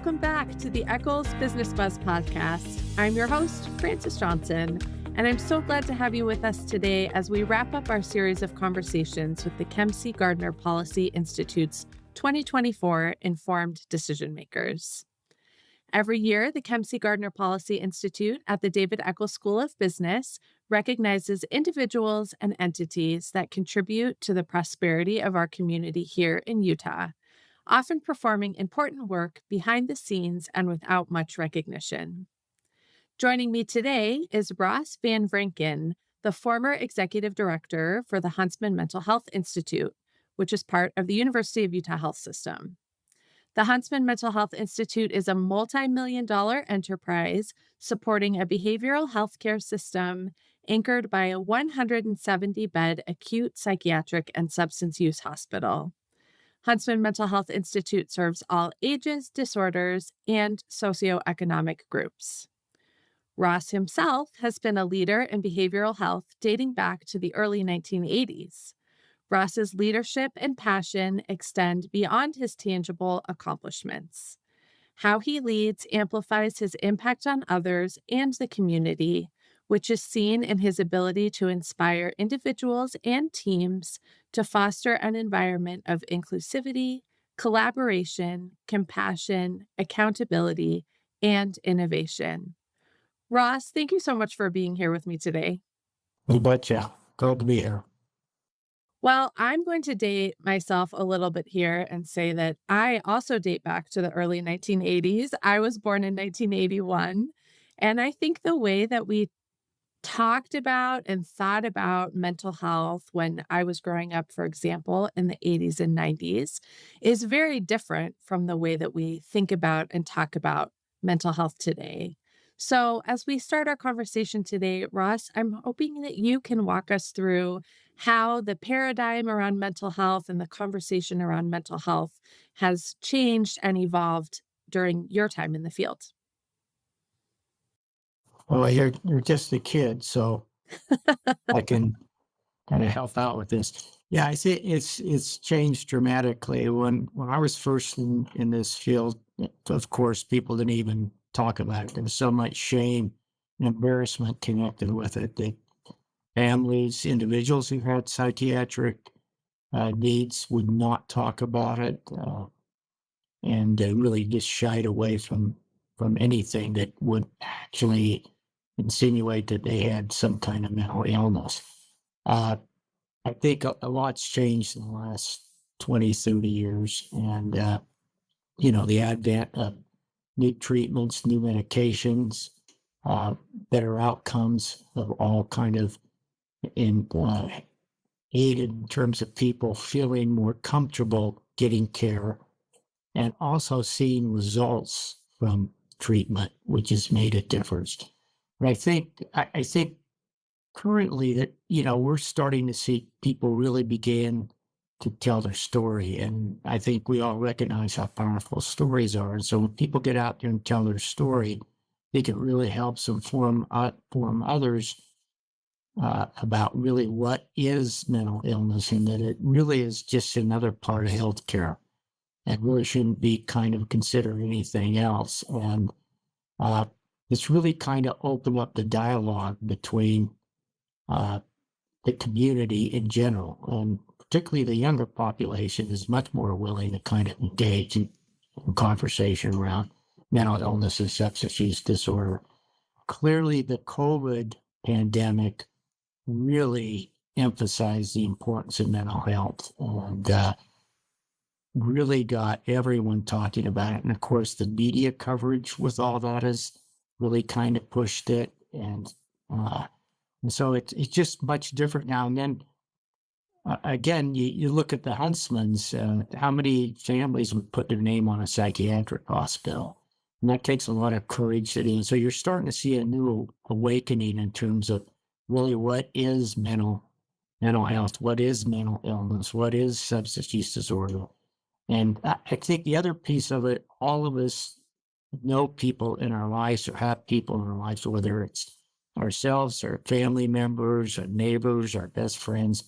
welcome back to the Eccles Business Buzz podcast. I'm your host, Frances Johnson, and I'm so glad to have you with us today as we wrap up our series of conversations with the Kempsey-Gardner Policy Institute's 2024 Informed Decision Makers. Every year, the Kempsey-Gardner Policy Institute at the David Eccles School of Business recognizes individuals and entities that contribute to the prosperity of our community here in Utah, often performing important work behind the scenes and without much recognition. Joining me today is Ross Van Vranken, the former executive director for the Huntsman Mental Health Institute, which is part of the University of Utah Health System. The Huntsman Mental Health Institute is a multi-million-dollar enterprise supporting a behavioral health care system anchored by a 170-bed acute psychiatric and substance use hospital. Huntsman Mental Health Institute serves all ages, disorders, and socioeconomic groups. Ross himself has been a leader in behavioral health dating back to the early 1980s. Ross's leadership and passion extend beyond his tangible accomplishments. How he leads amplifies his impact on others and the community, which is seen in his ability to inspire individuals and teams to foster an environment of inclusivity, collaboration, compassion, accountability, and innovation. Ross, thank you so much for being here with me today. You betcha. Glad to be here. Well, I'm going to date myself a little bit here and say that I also date back to the early 1980s. I was born in 1981, and I think the way that we talked about and thought about mental health when I was growing up, for example, in the 80s and 90s, is very different from the way that we think about and talk about mental health today. So as we start our conversation today, Ross, I'm hoping that you can walk us through how the paradigm around mental health and the conversation around mental health has changed and evolved during your time in the field. Well, you're just a kid, so I can kind of help out with this. Yeah, I see it's changed dramatically. When I was first in this field, of course, people didn't even talk about it. There was so much shame and embarrassment connected with it. The families, individuals who had psychiatric needs would not talk about it, and really just shied away from anything that would actually insinuate that they had some kind of mental illness. I think a lot's changed in the last 20, 30 years. And, the advent of new treatments, new medications, better outcomes of all kind of aided in terms of people feeling more comfortable getting care and also seeing results from treatment, which has made a difference. And I think currently that, we're starting to see people really begin to tell their story. And I think we all recognize how powerful stories are. And so when people get out there and tell their story, I think it really helps inform others about really what is mental illness, and that it really is just another part of healthcare and really shouldn't be kind of considered anything else. And it's really kind of opened up the dialogue between the community in general, and particularly the younger population is much more willing to kind of engage in conversation around mental illness and substance use disorder. Clearly, the COVID pandemic really emphasized the importance of mental health and really got everyone talking about it. And of course, the media coverage with all that has really kind of pushed it. And so it's just much different now. And then again, you look at the Huntsmans, how many families would put their name on a psychiatric hospital? And that takes a lot of courage to do. And so you're starting to see a new awakening in terms of really what is mental health, what is mental illness, what is substance use disorder. And I think the other piece of it, all of us know people in our lives or have people in our lives, whether it's ourselves, our family members, our neighbors, our best friends,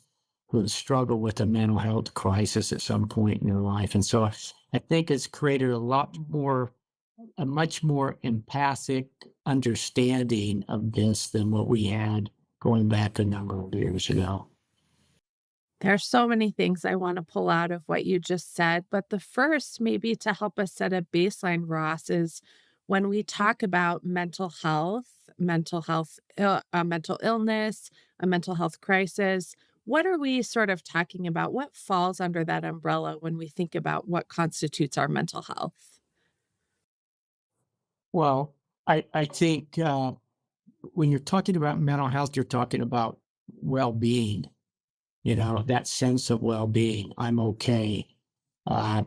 who struggle with a mental health crisis at some point in their life. And so I think it's created a lot more a much more empathic understanding of this than what we had going back a number of years ago. There's so many things I want to pull out of what you just said, but the first, maybe to help us set a baseline, Ross, is when we talk about mental illness, a mental health crisis. What are we sort of talking about? What falls under that umbrella when we think about what constitutes our mental health? Well, I think when you're talking about mental health, you're talking about well being, that sense of well being. I'm okay. Uh,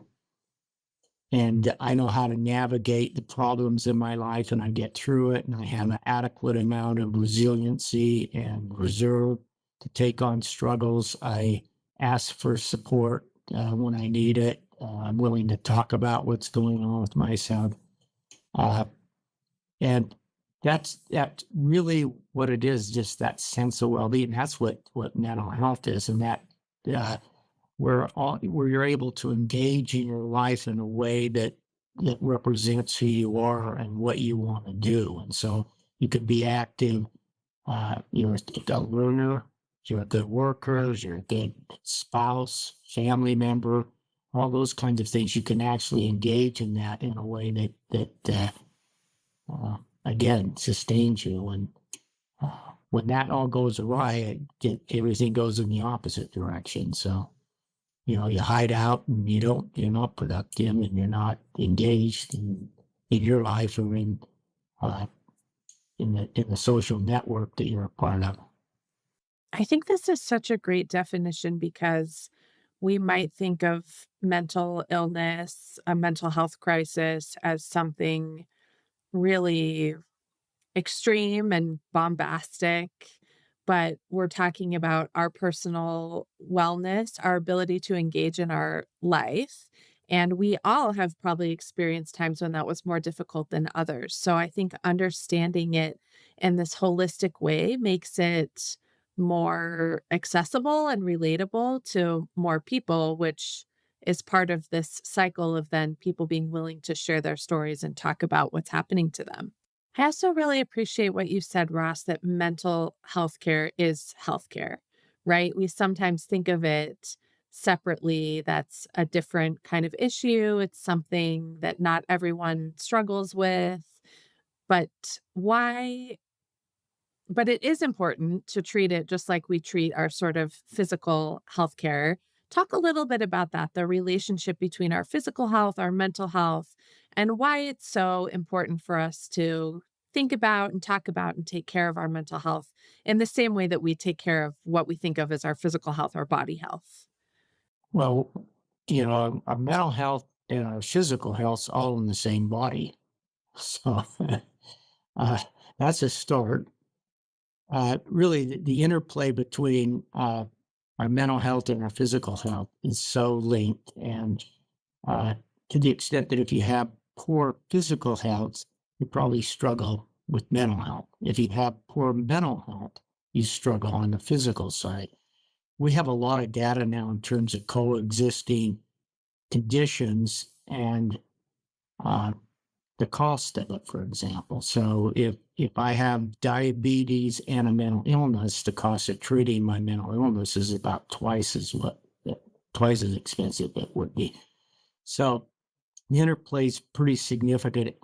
and I know how to navigate the problems in my life and I get through it. And I have an adequate amount of resiliency and reserve to take on struggles. I ask for support when I need it. I'm willing to talk about what's going on with myself. Uh, and that's really what it is, just that sense of well-being. That's what mental health is. And that uh, where you're able to engage in your life in a way that represents who you are and what you want to do. And so you could be active. You're a good learner. You're a good worker. You're a good spouse, family member. All those kinds of things. You can actually engage in that in a way that again sustains you. And when that all goes awry, everything goes in the opposite direction. So you hide out and you're not productive and you're not engaged in your life or uh, in the social network that you're a part of. I think this is such a great definition because we might think of mental illness, a mental health crisis, as something really extreme and bombastic, but we're talking about our personal wellness, our ability to engage in our life. And we all have probably experienced times when that was more difficult than others. So I think understanding it in this holistic way makes it more accessible and relatable to more people, which is part of this cycle of then people being willing to share their stories and talk about what's happening to them. I also really appreciate what you said, Ross, that mental health care is healthcare, right? We sometimes think of it separately. That's a different kind of issue. It's something that not everyone struggles with. But why but it is important to treat it just like we treat our sort of physical health care. Talk a little bit about that, the relationship between our physical health, our mental health, and why it's so important for us to think about and talk about and take care of our mental health in the same way that we take care of what we think of as our physical health or body health. Well, our mental health and our physical health's all in the same body. So uh, that's a start. Really, the interplay between our mental health and our physical health is so linked. And uh, to the extent that if you have poor physical health, you probably struggle with mental health. If you have poor mental health, you struggle on the physical side. We have a lot of data now in terms of coexisting conditions and uh, the cost of it, for example. So if I have diabetes and a mental illness, the cost of treating my mental illness is about twice as expensive it would be. So the interplay is pretty significant.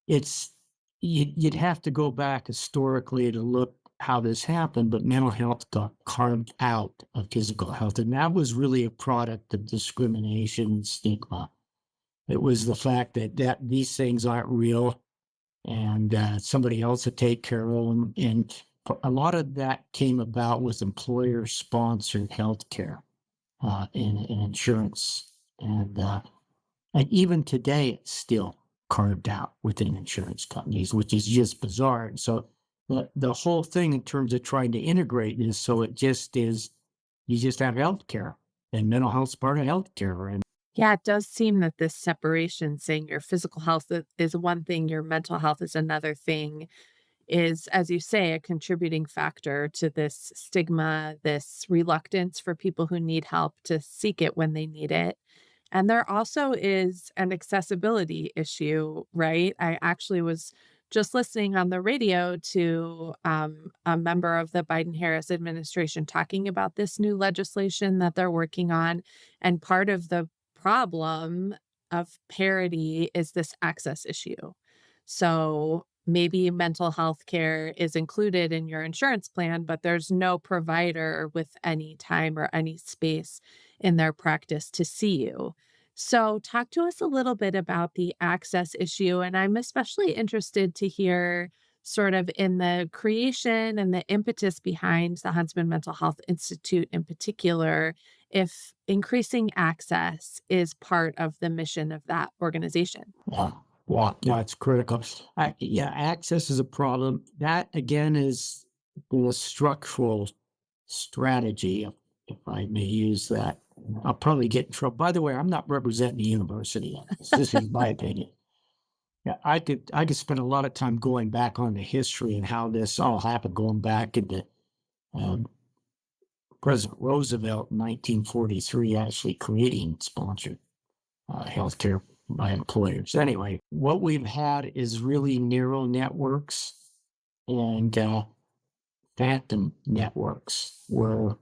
It's you'd have to go back historically to look how this happened, but mental health got carved out of physical health, and that was really a product of discrimination and stigma. It was the fact that these things aren't real, and somebody else would take care of them. And a lot of that came about with employer-sponsored healthcare and insurance, and even today, it's still carved out within insurance companies, which is just bizarre. And so the whole thing in terms of trying to integrate is so it just is you just have healthcare and mental health's part of healthcare. And Yeah, it does seem that this separation, saying your physical health is one thing, your mental health is another thing, is, as you say, a contributing factor to this stigma, this reluctance for people who need help to seek it when they need it. And there also is an accessibility issue, right? I actually was just listening on the radio to a member of the Biden Harris administration talking about this new legislation that they're working on. And part of the problem of parity is this access issue. So maybe mental health care is included in your insurance plan, but there's no provider with any time or any space in their practice to see you. So, talk to us a little bit about the access issue. And I'm especially interested to hear, sort of, in the creation and the impetus behind the Huntsman Mental Health Institute in particular, if increasing access is part of the mission of that organization. Yeah. Well, yeah, it's critical. Yeah, access is a problem. That again is the structural strategy, if I may use that. I'll probably get in trouble. By the way, I'm not representing the university on this. This is my opinion. Yeah, I could spend a lot of time going back on the history and how this all happened, going back into um, President Roosevelt in 1943 actually creating sponsored healthcare by employers. Anyway, what we've had is really neural networks and phantom networks, where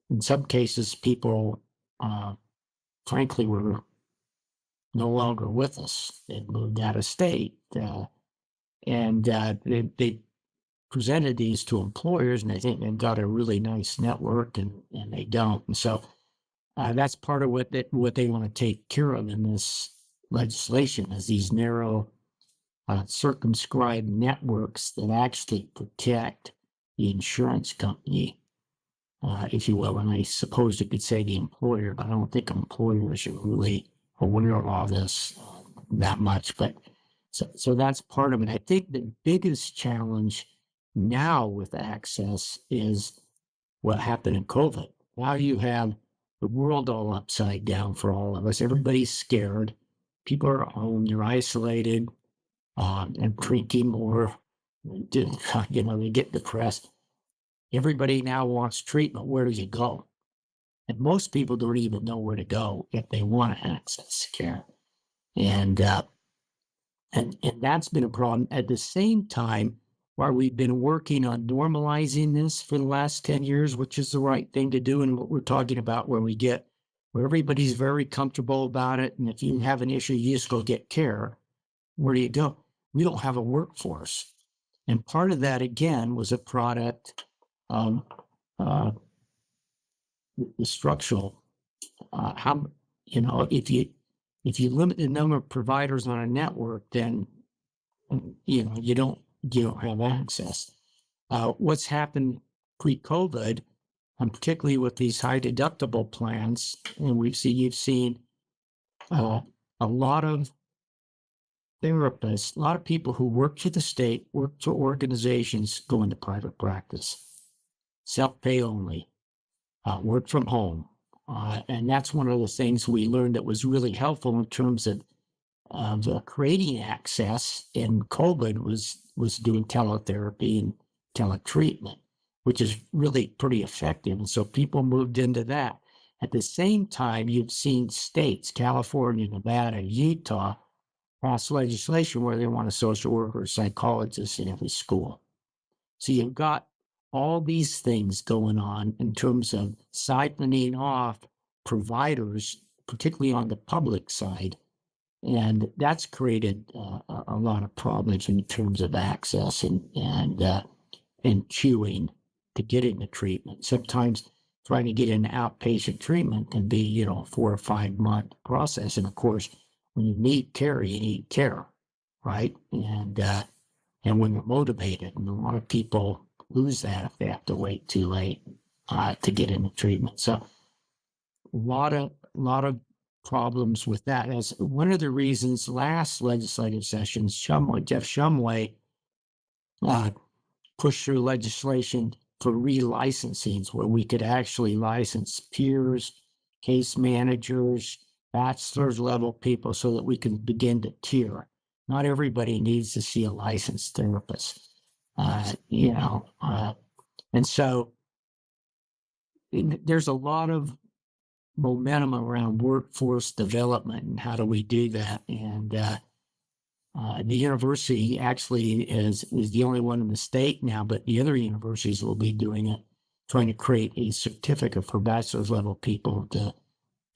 in some cases people, uh, frankly, were no longer with us. They moved out of state, and they presented these to employers, and they think they've got a really nice network, and they don't. And so that's part of what they want to take care of in this legislation is these narrow, circumscribed networks that actually protect the insurance company, if you will. And I suppose you could say the employer, but I don't think employers are really aware of all this that much. But so that's part of it. I think the biggest challenge now with access is what happened in COVID. Now you have the world all upside down for all of us. Everybody's scared. People are at home. They're isolated and drinking more. They get depressed. Everybody now wants treatment. Where do you go? And most people don't even know where to go if they want to access care. And and that's been a problem. At the same time, while we've been working on normalizing this for the last 10 years, which is the right thing to do, and what we're talking about where everybody's very comfortable about it, and if you have an issue, you just go get care. Where do you go? We don't have a workforce. And part of that, again, was a product of the structural. How, if you limit the number of providers on a network, then you don't have access. What's happened pre-COVID, and particularly with these high deductible plans, and you've seen a lot of therapists, a lot of people who work for the state, work for organizations, go into private practice, self-pay only, work from home. And that's one of the things we learned that was really helpful in terms of creating access in COVID was doing teletherapy and teletreatment, which is really pretty effective. And so people moved into that. At the same time, you've seen states, California, Nevada, Utah, pass legislation where they want a social worker or psychologist in every school. So you've got all these things going on in terms of siphoning off providers, particularly on the public side. And that's created a lot of problems in terms of access and queuing to get into treatment. Sometimes trying to get into outpatient treatment can be, a 4 or 5 month process. And of course, when you need care, right? And when you're motivated, and a lot of people lose that if they have to wait too late to get into treatment. So a lot of problems with that. As one of the reasons last legislative session, Jeff Shumway pushed through legislation for relicensings where we could actually license peers, case managers, bachelor's level people so that we can begin to tier. Not everybody needs to see a licensed therapist, and so there's a lot of momentum around workforce development and how do we do that. And the university actually is the only one in the state now, but the other universities will be doing it, trying to create a certificate for bachelor's level people to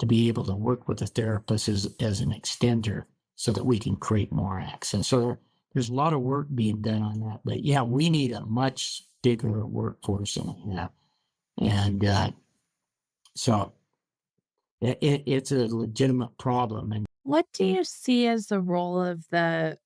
be able to work with a therapist as an extender so that we can create more access. So there's a lot of work being done on that. But yeah, we need a much bigger workforce than we have. And so it's a legitimate problem. And What do you see as the role of the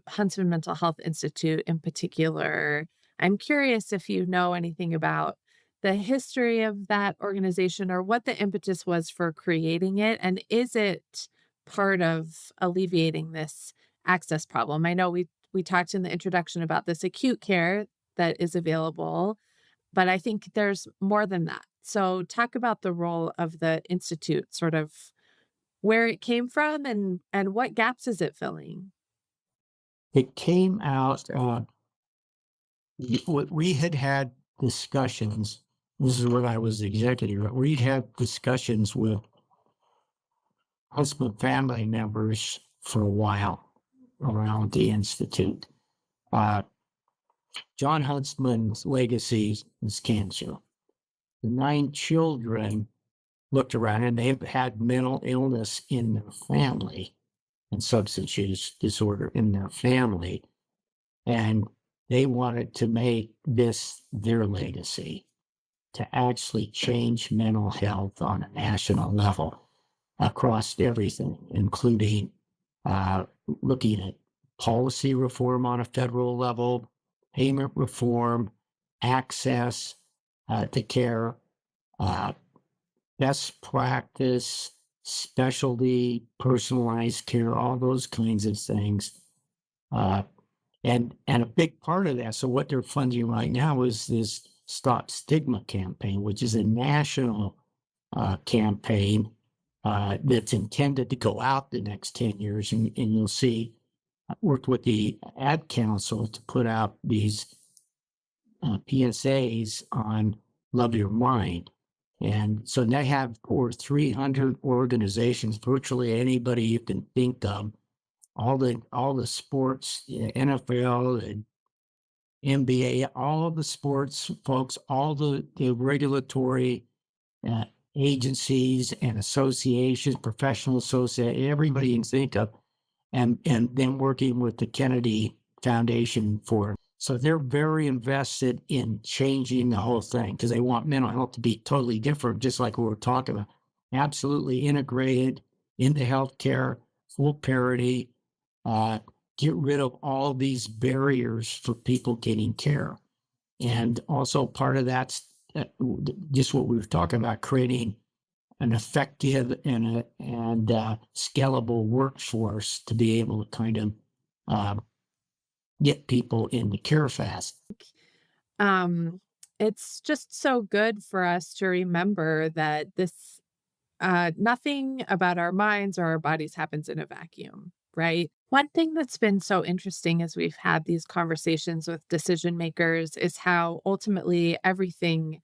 Huntsman Mental Health Institute in particular? I'm curious if you know anything about the history of that organization or what the impetus was for creating it, and is it part of alleviating this access problem? I know we talked in the introduction about this acute care that is available, but I think there's more than that. So talk about the role of the institute, sort of where it came from and what gaps is it filling? it came out, we had discussions. This is when I was executive. But we'd had discussions with husband family members for a while around the Institute. Uh, John Huntsman's legacy is cancer. The 9 children looked around and they've had mental illness in their family and substance use disorder in their family. And they wanted to make this their legacy, to actually change mental health on a national level across everything, including looking at policy reform on a federal level, payment reform, access to care, uh, best practice, specialty, personalized care, all those kinds of things. Uh, and a big part of that, so what they're funding right now is this Stop Stigma campaign, which is a national campaign that's intended to go out the next 10 years. And you'll see, I worked with the Ad Council to put out these PSAs on Love Your Mind. And so they have over 300 organizations, virtually anybody you can think of, all the sports, NFL and NBA, all of the sports folks, all the regulatory uh, agencies and associations, professional associations, everybody you can think of, and then working with the Kennedy Foundation for. So they're very invested in changing the whole thing because they want mental health to be totally different, just like we were talking about. Absolutely integrated into healthcare, full parity, get rid of all these barriers for people getting care. And also part of that's just what we were talking about, creating an effective and scalable workforce to be able to kind of get people into care fast. Um, it's just so good for us to remember that this nothing about our minds or our bodies happens in a vacuum, right? One thing that's been so interesting as we've had these conversations with decision makers is how ultimately everything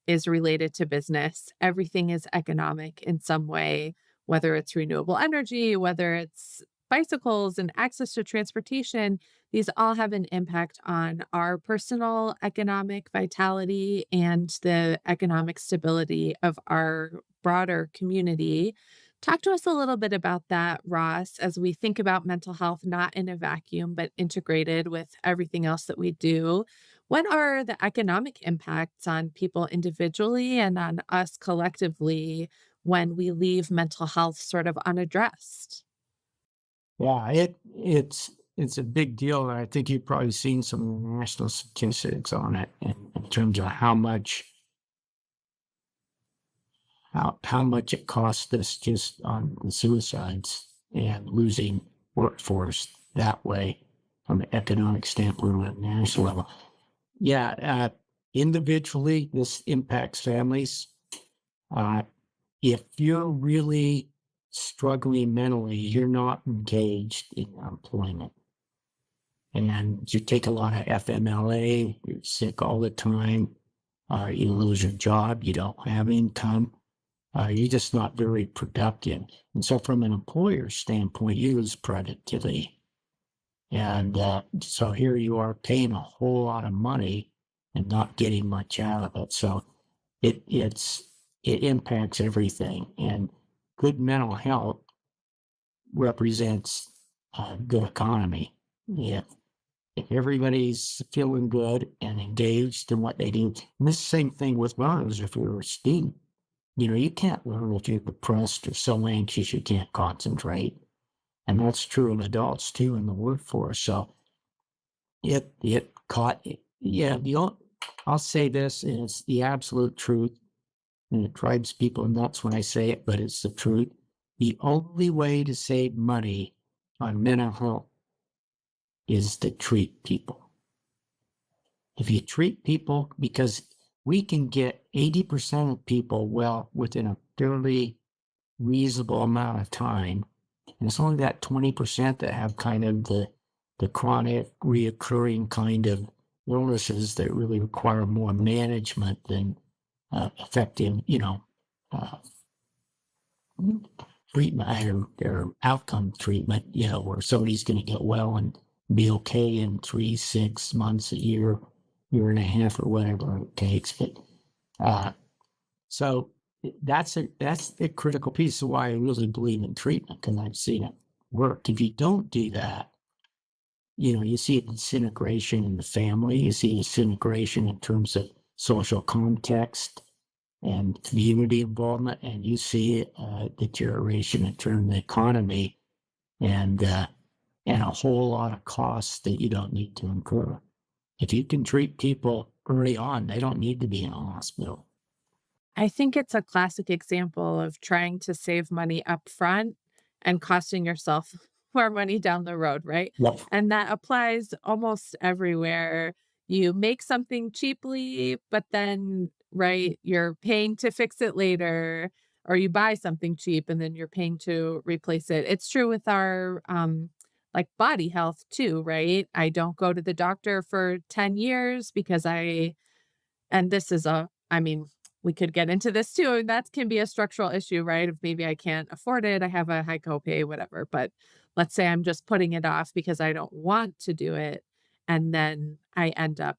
is related to business. Everything is economic in some way, whether it's renewable energy, whether it's bicycles and access to transportation. These all have an impact on our personal economic vitality and the economic stability of our broader community. Talk to us a little bit about that, Ross, as we think about mental health, not in a vacuum, but integrated with everything else that we do. What are the economic impacts on people individually and on us collectively when we leave mental health sort of unaddressed? Yeah, it's a big deal, and I think you've probably seen some national statistics on it in terms of how much it costs us just on the suicides and losing workforce that way from an economic standpoint at a national level. Yeah, individually, this impacts families. Uh, if you're really struggling mentally, you're not engaged in employment. And you take a lot of FMLA, you're sick all the time, you lose your job, you don't have income. You're just not very productive. And so from an employer standpoint, you lose productivity. And so here you are paying a whole lot of money and not getting much out of it. So it impacts everything. And good mental health represents a good economy. Yeah. If everybody's feeling good and engaged in what they do, and this same thing with learners, if you're a student, you can't learn if you're depressed or so anxious you can't concentrate. And that's true of adults too in the workforce. So it caught, yeah, I'll say this, and it's the absolute truth, and it drives people nuts when I say it, but it's the truth. The only way to save money on mental health is to treat people. If you treat people, because we can get 80% of people well within a fairly reasonable amount of time, and it's only that 20% that have kind of the chronic, reoccurring kind of illnesses that really require more management than effective, uh, treatment or outcome treatment, where somebody's going to get well and be okay in 3, 6 months, a year and a half, or whatever it takes. But so that's a critical piece of why I really believe in treatment, because I've seen it work. If you don't do that, you see disintegration in the family, you see disintegration in terms of social context and community involvement, and you see deterioration in terms of the economy and a whole lot of costs that you don't need to incur. If you can treat people early on, they don't need to be in a hospital. I think it's a classic example of trying to save money up front and costing yourself more money down the road, right? Yep. And that applies almost everywhere. You make something cheaply, but then, right, you're paying to fix it later, or you buy something cheap and then you're paying to replace it. It's true with our like body health too, right? I don't go to the doctor for 10 years because and this is I mean, we could get into this too. And that can be a structural issue, right? If maybe I can't afford it, I have a high copay, whatever. But let's say I'm just putting it off because I don't want to do it. And then I end up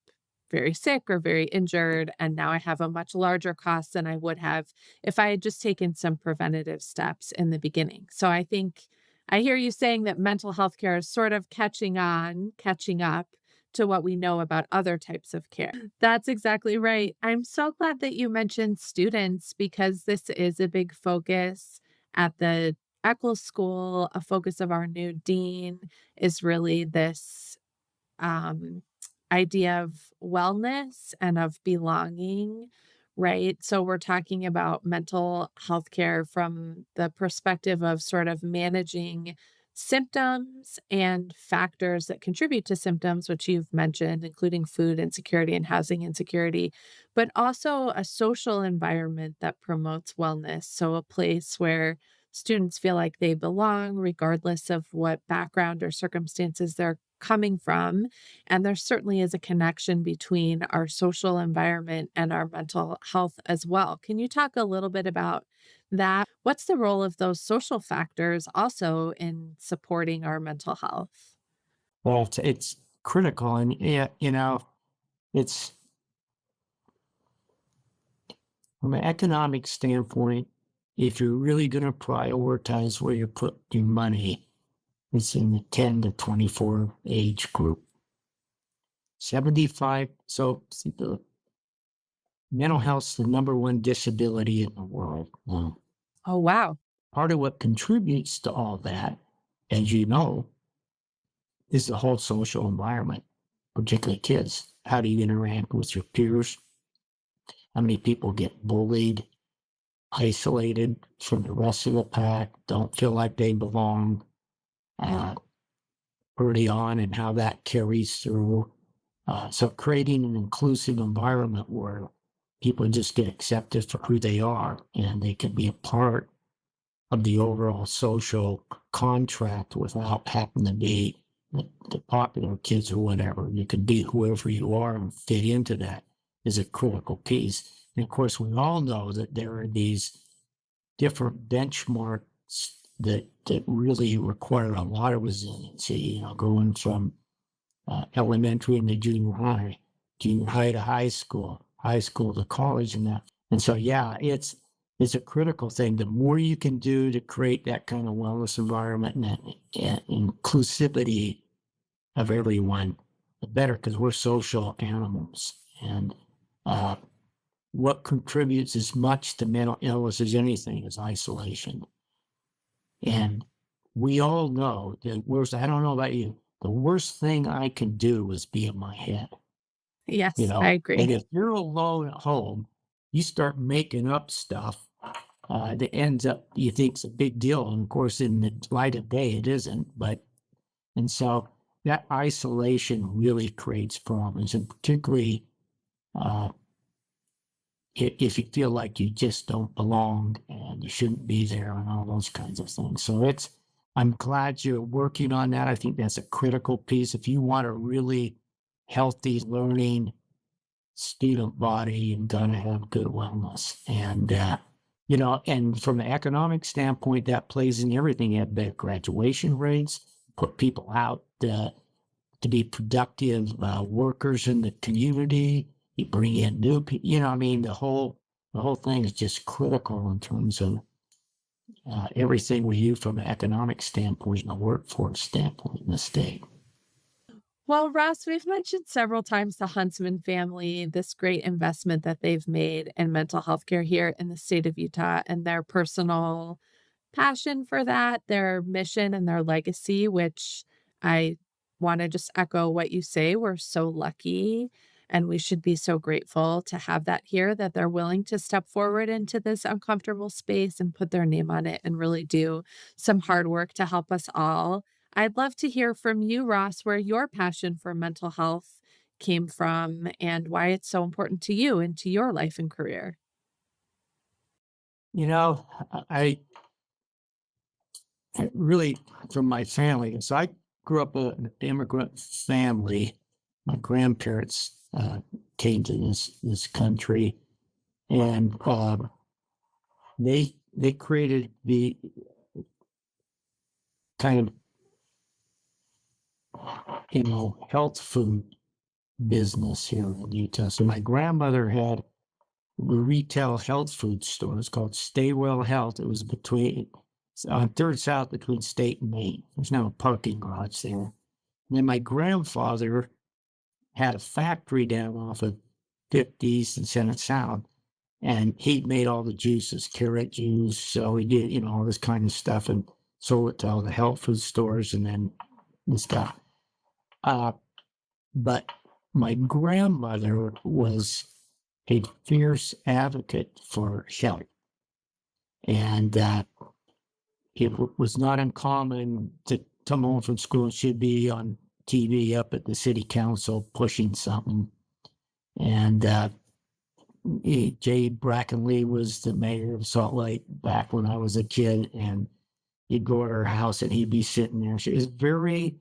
very sick or very injured. And now I have a much larger cost than I would have if I had just taken some preventative steps in the beginning. So I think I hear you saying that mental health care is sort of catching up to what we know about other types of care. That's exactly right. I'm so glad that you mentioned students because this is a big focus at the Eccles School. A focus of our new dean is really this um, idea of wellness and of belonging, right? So we're talking about mental health care from the perspective of sort of managing symptoms and factors that contribute to symptoms, which you've mentioned, including food insecurity and housing insecurity, but also a social environment that promotes wellness. So a place where students feel like they belong, regardless of what background or circumstances they're coming from. And there certainly is a connection between our social environment and our mental health as well. Can you talk a little bit about that? What's the role of those social factors also in supporting our mental health? Well, it's critical. And, yeah, it's from an economic standpoint, if you're really going to prioritize where you put your money, it's in the 10 to 24 age group. 75, so see, the mental health's the number one disability in the world. Oh, wow. Part of what contributes to all that, as you know, is the whole social environment, particularly kids. How do you interact with your peers? How many people get bullied, isolated from the rest of the pack, don't feel like they belong uh, early on, and how that carries through. So creating an inclusive environment where people just get accepted for who they are and they can be a part of the overall social contract without having to be the popular kids or whatever. You can be whoever you are and fit into that is a critical piece. And of course, we all know that there are these different benchmarks that really require a lot of resiliency, going from elementary into junior high to high school to college and that. And so, yeah, it's a critical thing. The more you can do to create that kind of wellness environment and inclusivity of everyone, the better, because we're social animals. And what contributes as much to mental illness as anything is isolation. And we all know that I don't know about you, the worst thing I can do is be in my head. Yes, I And agree. if you're alone at home, you start making up stuff that ends up, you think it's a big deal. And of course, in the light of day, it isn't. And so that isolation really creates problems, and particularly if you feel like you just don't belong and you shouldn't be there and all those kinds of things. So I'm glad you're working on that. I think that's a critical piece. If you want a really healthy learning student body, you've got to have good wellness. And, and from an economic standpoint, that plays in everything. You have better graduation rates, put people out to be productive workers in the community. You bring in new people. The whole thing is just critical in terms of everything we do from an economic standpoint and a workforce standpoint in the state. Well, Ross, we've mentioned several times the Huntsman family, this great investment that they've made in mental health care here in the state of Utah, and their personal passion for that, their mission and their legacy, which I want to just echo what you say. We're so lucky and we should be so grateful to have that here, that they're willing to step forward into this uncomfortable space and put their name on it and really do some hard work to help us all. I'd love to hear from you, Ross, where your passion for mental health came from and why it's so important to you and to your life and career. I really, from my family, so I grew up an immigrant family. My grandparents came to this country, and they created the kind of health food business here in Utah. So my grandmother had a retail health food store. It's called Stay Well Health. It was on Third South between State and Main. There's now a parking garage there. And then my grandfather had a factory down off of 50th and Senate Sound, and he made all the juices, carrot juice. So he did, all this kind of stuff, and sold it to all the health food stores, and then this stuff. But my grandmother was a fierce advocate for health, and it was not uncommon to come home from school and she'd be on TV up at the city council pushing something. And Jay Brackenlee was the mayor of Salt Lake back when I was a kid, and you'd go to her house and he'd be sitting there. She was very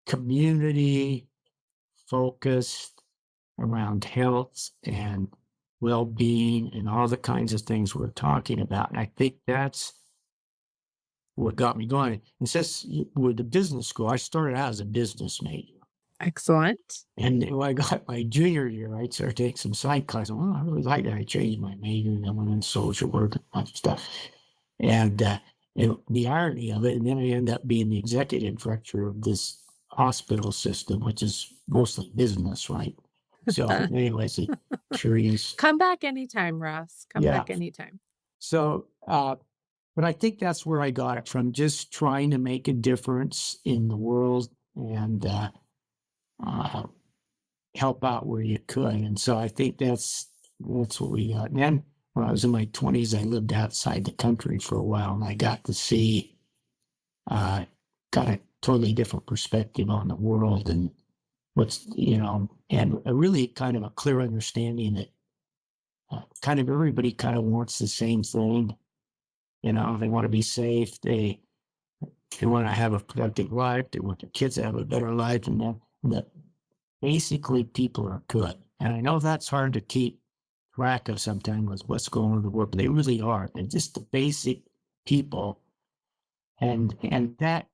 community focused around health and well-being and all the kinds of things we're talking about. And I think that's what got me going. It's just with the business school, I started out as a business major. Excellent. And when I got my junior year, I started taking some psych classes. Well, I really like that. I changed my major and I went into social work and that stuff. And the irony of it, and then I ended up being the executive director of this hospital system, which is mostly business, right? So anyways, curious. Come back anytime, Ross. Come back anytime. So, but I think that's where I got it from, just trying to make a difference in the world and help out where you could. And so I think that's what we got. And then when I was in my 20s, I lived outside the country for a while, and I got to see, got a totally different perspective on the world and what's, and a really kind of a clear understanding that kind of everybody kind of wants the same thing. They want to be safe. They want to have a productive life. They want their kids to have a better life, and that basically people are good. And I know that's hard to keep track of sometimes with what's going on in the world, but they really are. They're just the basic people. And that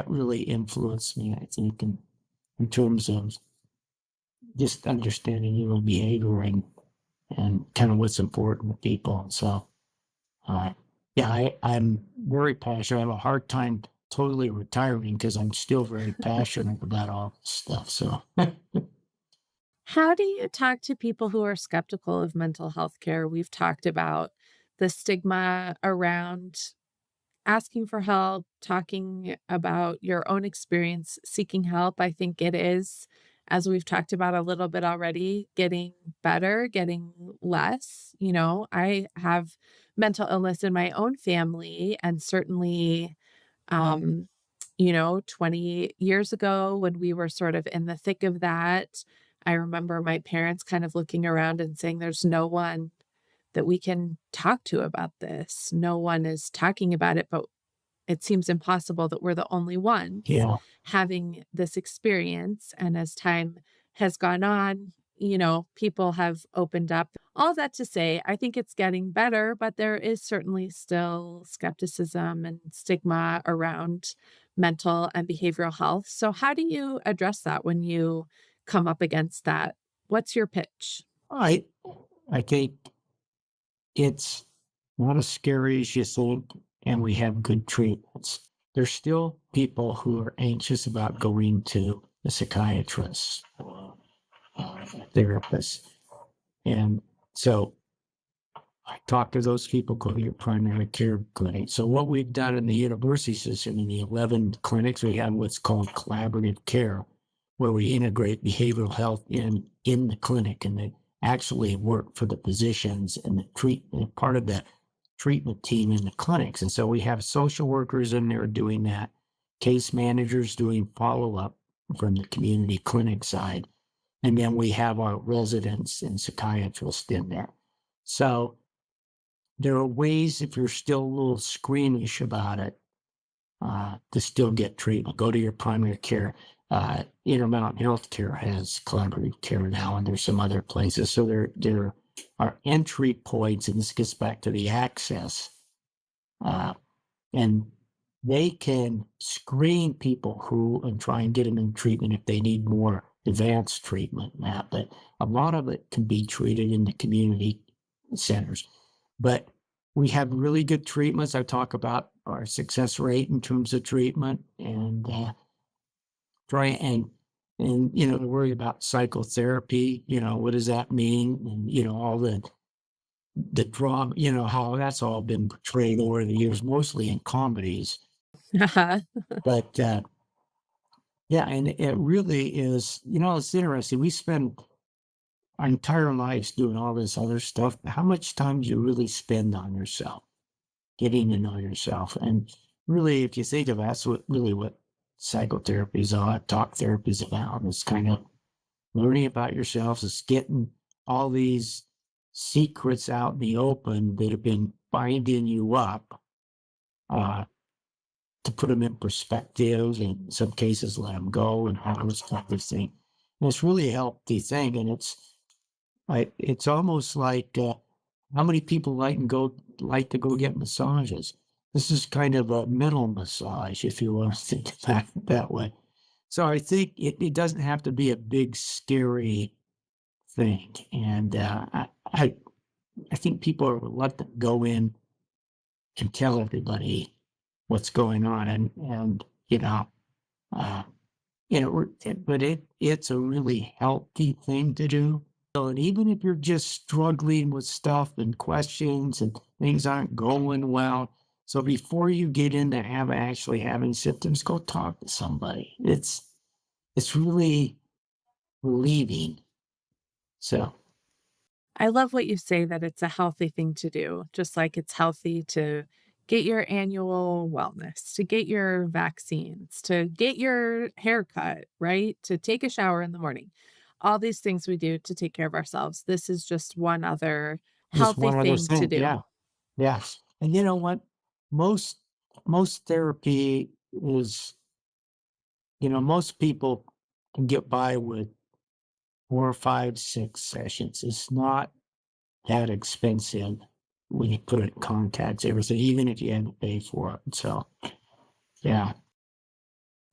really influenced me, I think, in terms of just understanding human behavior and kind of what's important to people. So uh, yeah, I'm very passionate. I have a hard time totally retiring because I'm still very passionate about all this stuff. So How do you talk to people who are skeptical of mental health care? We've talked about the stigma around asking for help, talking about your own experience seeking help. I think it is, as we've talked about a little bit already, getting better, getting less. I have mental illness in my own family, and certainly, um, 20 years ago when we were sort of in the thick of that, I remember my parents kind of looking around and saying, there's no one that we can talk to about this. No one is talking about it, but it seems impossible that we're the only ones yeah, having this experience. And as time has gone on, people have opened up. All that to say, I think it's getting better, but there is certainly still skepticism and stigma around mental and behavioral health. So, how do you address that when you come up against that? What's your pitch? I I think it's not as scary as you think, and we have good treatments. There's still people who are anxious about going to a psychiatrist or a therapist. And so I talk to those people, go to your primary care clinic. So what we've done in the university system, in the 11 clinics, we have what's called collaborative care, where we integrate behavioral health in the clinic, and they actually work for the physicians and the treatment part of the treatment team in the clinics. And so we have social workers in there doing that, case managers doing follow-up from the community clinic side, and then we have our residents and psychiatrists in there. So there are ways, if you're still a little squeamish about it, to still get treatment. Go to your primary care. Intermountain Healthcare has collaborative care now, and there's some other places. So there are entry points, and this gets back to the access. Uh, and they can screen people who and try and get them in treatment if they need more advanced treatment now. But a lot of it can be treated in the community centers. But we have really good treatments. I talk about our success rate in terms of treatment, and try and worry about psychotherapy. What does that mean? And all the drama. How that's all been portrayed over the years, mostly in comedies. But yeah, and it really is. It's interesting. We spend our entire lives doing all this other stuff. How much time do you really spend on yourself? Getting to know yourself. And really, if you think of that's what psychotherapy is all, talk therapy is about. It's kind of learning about yourself, it's getting all these secrets out in the open that have been binding you up, uh, to put them in perspective, and in some cases let them go and all this kind of thing. And it's really a healthy thing. And it's almost like, how many people like to go get massages? This is kind of a mental massage, if you want to think about it that way. So I think it doesn't have to be a big, scary thing. And I think people are reluctant to go in and tell everybody what's going on. And uh, but it's a really healthy thing to do. So, and even if you're just struggling with stuff and questions and things aren't going well, so before you get into actually having symptoms, go talk to somebody. It's really relieving. So I love what you say that it's a healthy thing to do, just like it's healthy to get your annual wellness, to get your vaccines, to get your haircut, right? To take a shower in the morning. All these things we do to take care of ourselves. This is just one other just healthy one other thing to thing, do. yeah, yes. And you know what? Most most therapy is, most people can get by with 4, 5, 6 sessions. It's not that expensive when you put it in contacts, everything, even if you had to pay for it. So, yeah.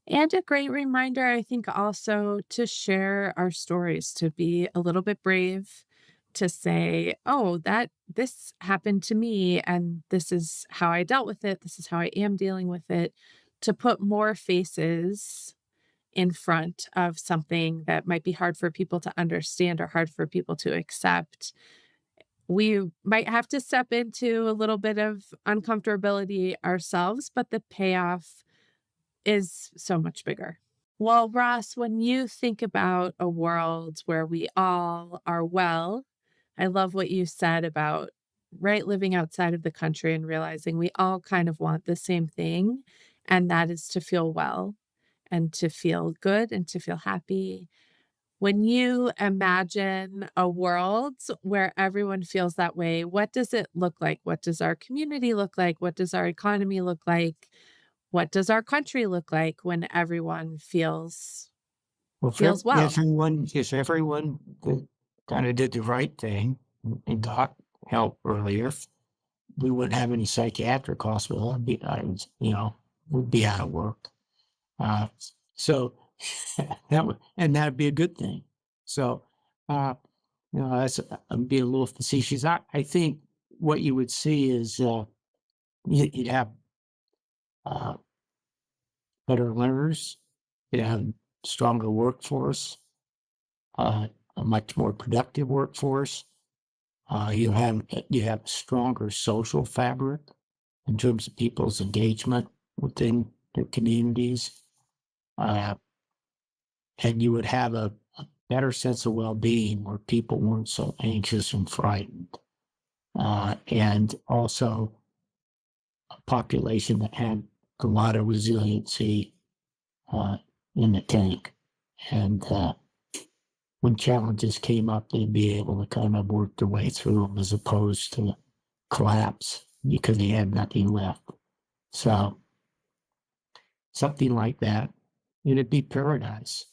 And a great reminder, I think, also to share our stories, to be a little bit brave, to say, oh, this happened to me, and this is how I dealt with it. This is how I am dealing with it. To put more faces in front of something that might be hard for people to understand or hard for people to accept. We might have to step into a little bit of uncomfortability ourselves, but the payoff is so much bigger. Well, Ross, when you think about a world where we all are well, I love what you said about living outside of the country and realizing we all kind of want the same thing, and that is to feel well and to feel good and to feel happy. When you imagine a world where everyone feels that way, what does it look like? What does our community look like? What does our economy look like? What does our country look like when everyone Well, feels well? if everyone kind of did the right thing and got help earlier, we wouldn't have any psychiatric hospital. We'd be out of work. Uh, so that'd be a good thing. So, I'm being a little facetious. I think what you would see is you'd have uh, better learners, you'd have stronger workforce, a much more productive workforce. You have a stronger social fabric in terms of people's engagement within their communities. And you would have a better sense of well-being where people weren't so anxious and frightened. And also a population that had a lot of resiliency in the tank. And when challenges came up, they'd be able to kind of work their way through them as opposed to collapse because they had nothing left. So something like that, it'd be paradise.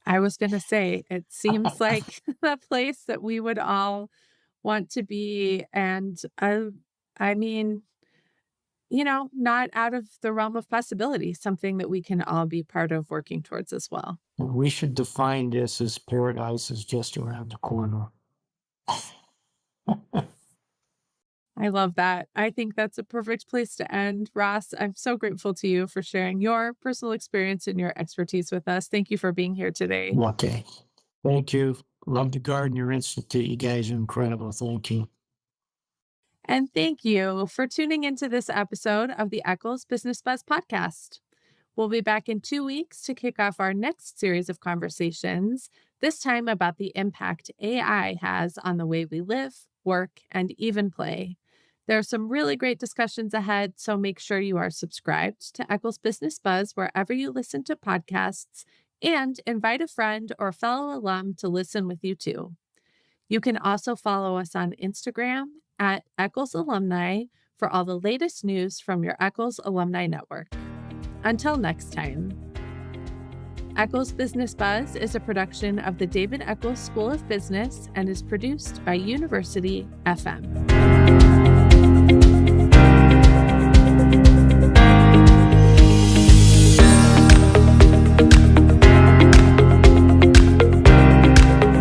I was going to say, it seems like the place that we would all want to be. And I mean, not out of the realm of possibility, something that we can all be part of working towards as well. We should define this as paradise is just around the corner. I love that. I think that's a perfect place to end. Ross, I'm so grateful to you for sharing your personal experience and your expertise with us. Thank you for being here today. Okay. Thank you. Love the Gardner Institute. You guys are incredible. Thank you. And thank you for tuning into this episode of the Eccles Business Buzz podcast. We'll be back in 2 weeks to kick off our next series of conversations, this time about the impact AI has on the way we live, work, and even play. There are some really great discussions ahead, so make sure you are subscribed to Eccles Business Buzz wherever you listen to podcasts, and invite a friend or fellow alum to listen with you too. You can also follow us on Instagram at Eccles Alumni for all the latest news from your Eccles Alumni Network. Until next time. Eccles Business Buzz is a production of the David Eccles School of Business and is produced by University FM.